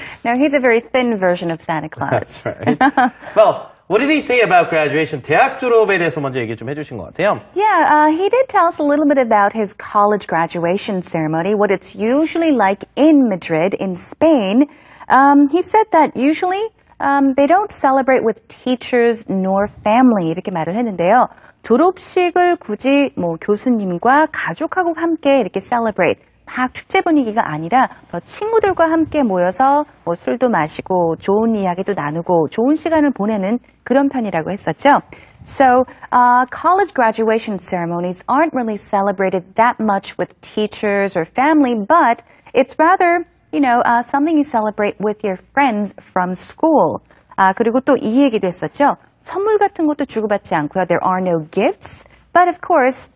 Claus. No, he's a very thin version of Santa Claus. That's right. Well, what did he say about graduation? 대학 졸업에 대해서 먼저 얘기 좀 해주신 것 같아요. Yeah, he did tell us a little bit about his college graduation ceremony, what it's usually like in Madrid, in Spain. He said that usually they don't celebrate with teachers nor family 이렇게 말을 했는데요. 졸업식을 굳이 뭐 교수님과 가족하고 함께 이렇게 celebrate 막 축제 분위기가 아니라 더 친구들과 함께 모여서 뭐 술도 마시고 좋은 이야기도 나누고 좋은 시간을 보내는 그런 편이라고 했었죠. So, college graduation ceremonies aren't really celebrated that much with teachers or family, but it's rather, something you celebrate with your friends from school. 그리고 또 이 얘기도 했었죠. 선물 같은 것도 주고받지 않고요. There are no gifts, but of course,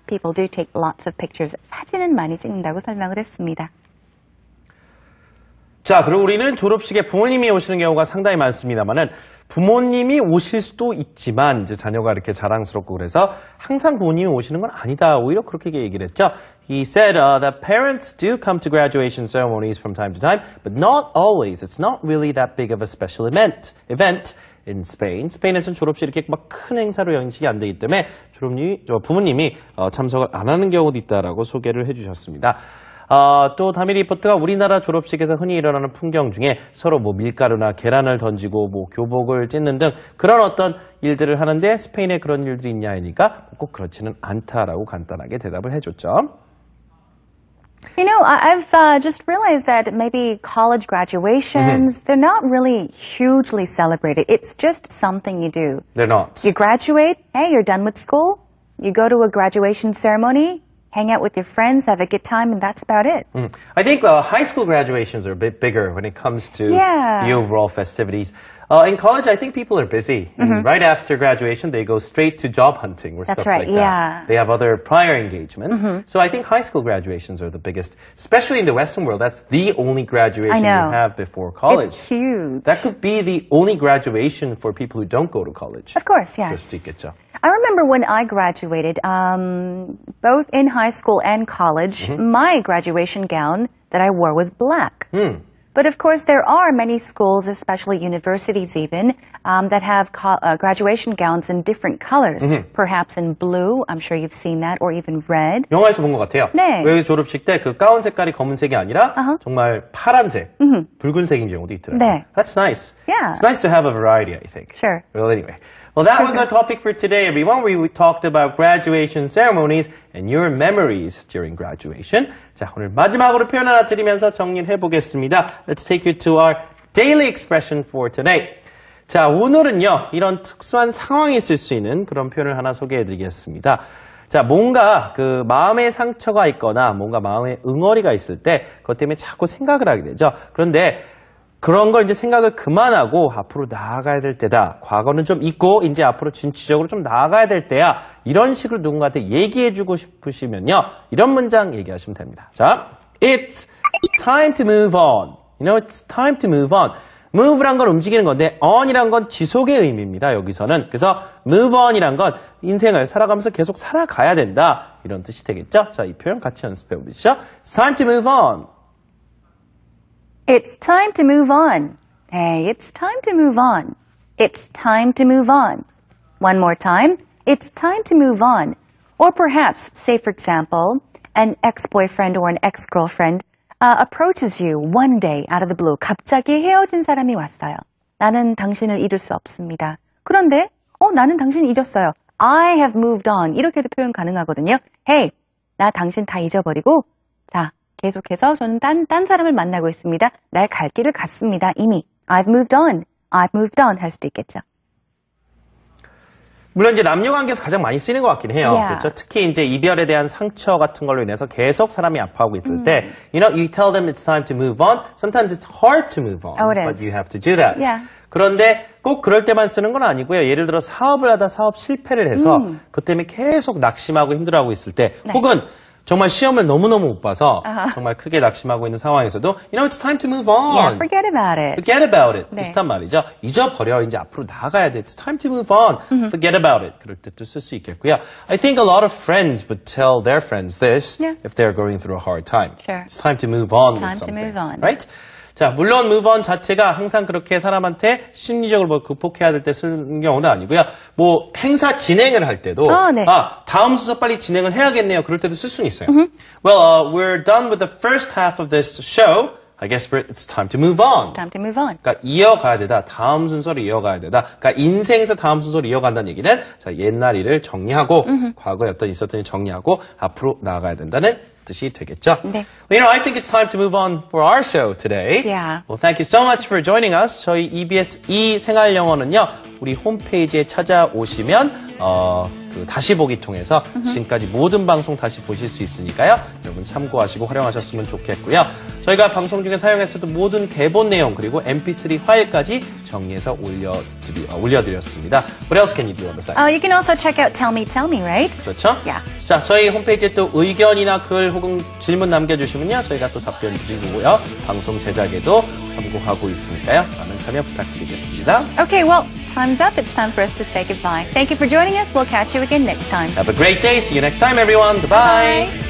people do take lots of pictures. 사진은 많이 찍는다고 설명을 했습니다. 자, 그리고 우리는 졸업식에 부모님이 오시는 경우가 상당히 많습니다만은 부모님이 오실 수도 있지만 이제 자녀가 이렇게 자랑스럽고 그래서 항상 부모님이 오시는 건 아니다. 오히려 그렇게 얘기를 했죠. He said that parents do come to graduation ceremonies from time to time, but not always. It's not really that big of a special event in Spain. 스페인에서는 졸업식 이렇게 막 큰 행사로 인식이 안 되기 때문에 부모님이 참석을 안 하는 경우도 있다라고 소개를 해주셨습니다. 또 다미 리포트가 우리나라 졸업식에서 흔히 일어나는 풍경 중에 서로 뭐 밀가루나 계란을 던지고 뭐 교복을 찢는 등 그런 어떤 일들을 하는데 스페인에 그런 일들이 있냐 하니까 꼭 그렇지는 않다라고 간단하게 대답을 해줬죠. I've just realized that maybe college graduations, they're not really hugely celebrated. It's just something you do. They're not. You graduate, hey, you're done with school. You go to a graduation ceremony, hang out with your friends, have a good time, and that's about it. I think high school graduations are a bit bigger when it comes to the overall festivities. In college, I think people are busy. Right after graduation, they go straight to job hunting or stuff like that. They have other prior engagements. So I think high school graduations are the biggest, especially in the Western world. That's the only graduation you have before college. It's huge. That could be the only graduation for people who don't go to college. Of course, yes. 그럴 수도 있겠죠. I remember when I graduated, both in high school and college, my graduation gown that I wore was black. But of course, there are many schools, especially universities even, that have graduation gowns in different colors. Perhaps in blue, I'm sure you've seen that, or even red. 영화에서 본 것 같아요. 네. 왜 졸업식 때 그 가운 색깔이 검은색이 아니라 정말 파란색, 붉은색인 경우도 있더라고요. 네. That's nice. Yeah. It's nice to have a variety, I think. Sure. Well, anyway. Well, that was our topic for today, everyone. We talked about graduation ceremonies and your memories during graduation. 자, 오늘 마지막으로 표현 하나 드리면서 정리를 해보겠습니다. Let's take you to our daily expression for today. 자, 오늘은요, 이런 특수한 상황이 있을 수 있는 그런 표현을 하나 소개해드리겠습니다. 자, 뭔가 그 마음의 상처가 있거나 뭔가 마음의 응어리가 있을 때 그것 때문에 자꾸 생각을 하게 되죠. 그런데 그런 걸 이제 생각을 그만하고 앞으로 나아가야 될 때다. 과거는 좀 잊고 이제 앞으로 진취적으로 좀 나아가야 될 때야. 이런 식으로 누군가한테 얘기해주고 싶으시면요. 이런 문장 얘기하시면 됩니다. 자, It's time to move on. It's time to move on. move란 건 움직이는 건데 on이란 건 지속의 의미입니다. 여기서는. 그래서 move on이란 건 인생을 살아가면서 계속 살아가야 된다. 이런 뜻이 되겠죠. 자, 이 표현 같이 연습해 보시죠. It's time to move on. It's time to move on. Hey, it's time to move on. It's time to move on. One more time. It's time to move on. Or perhaps, say for example, an ex-boyfriend or an ex-girlfriend approaches you one day out of the blue. 갑자기 헤어진 사람이 왔어요. 나는 당신을 잊을 수 없습니다. 그런데, 나는 당신 잊었어요. I have moved on. 이렇게도 표현 가능하거든요. Hey, 나 당신 다 잊어버리고, 자, 계속해서 저는 딴 사람을 만나고 있습니다. 날 갈 길을 갔습니다. 이미. I've moved on. I've moved on 할 수도 있겠죠. 물론 이제 남녀 관계에서 가장 많이 쓰이는 것 같긴 해요. 그렇죠? 특히 이제 이별에 대한 상처 같은 걸로 인해서 계속 사람이 아파하고 있을 때, you tell them it's time to move on. Sometimes it's hard to move on, but you have to do that. 그런데 꼭 그럴 때만 쓰는 건 아니고요. 예를 들어 사업을 하다 사업 실패를 해서 그것 때문에 계속 낙심하고 힘들어하고 있을 때, 혹은 정말 시험을 너무너무 못 봐서 정말 크게 낙심하고 있는 상황에서도 it's time to move on. Yeah, forget about it. Forget about it. 비슷한 말이죠. 잊어버려. 이제 앞으로 나아가야 돼. It's time to move on. Forget about it. 그럴 때 또 쓸 수 있겠고요. I think a lot of friends would tell their friends this if they're going through a hard time. Sure. It's time to move on It's time with something. to move on. Right? 자, 물론 move on 자체가 항상 그렇게 사람한테 심리적으로 뭐 극복해야 될 때 쓰는 경우는 아니고요. 뭐 행사 진행을 할 때도 네. 다음 순서 빨리 진행을 해야겠네요. 그럴 때도 쓸 수는 있어요. Well, we're done with the first half of this show. I guess it's time to move on. It's time to move on. 그러니까 이어가야 되다. 다음 순서를 이어가야 되다. 그러니까 인생에서 다음 순서를 이어간다는 얘기는 자, 옛날 일을 정리하고 과거에 어떤 있었던 일 정리하고 앞으로 나아가야 된다는 뜻이 되겠죠. 네. Well, you know, I think it's time to move on for our show today. Yeah. Well, thank you so much for joining us. 저희 EBSe 생활영어는요. 우리 홈페이지에 찾아오시면 그 다시 보기 통해서 지금까지 모든 방송 다시 보실 수 있으니까요. 여러분 참고하시고 활용하셨으면 좋겠고요. 저희가 방송 중에 사용했었던 모든 대본 내용 그리고 mp3 파일까지 정리해서 올려드렸습니다. What else can you do on the site? You can also check out Tell Me, right? 그렇죠? Yeah. 자, 저희 홈페이지에 또 의견이나 글 혹은 질문 남겨주시면요. 저희가 또 답변 드리고요. 방송 제작에도 참고하고 있으니까요. 많은 참여 부탁드리겠습니다. Okay, well, time's up. It's time for us to say goodbye. Thank you for joining us. We'll catch you again next time. Have a great day. See you next time, everyone. Goodbye. Bye.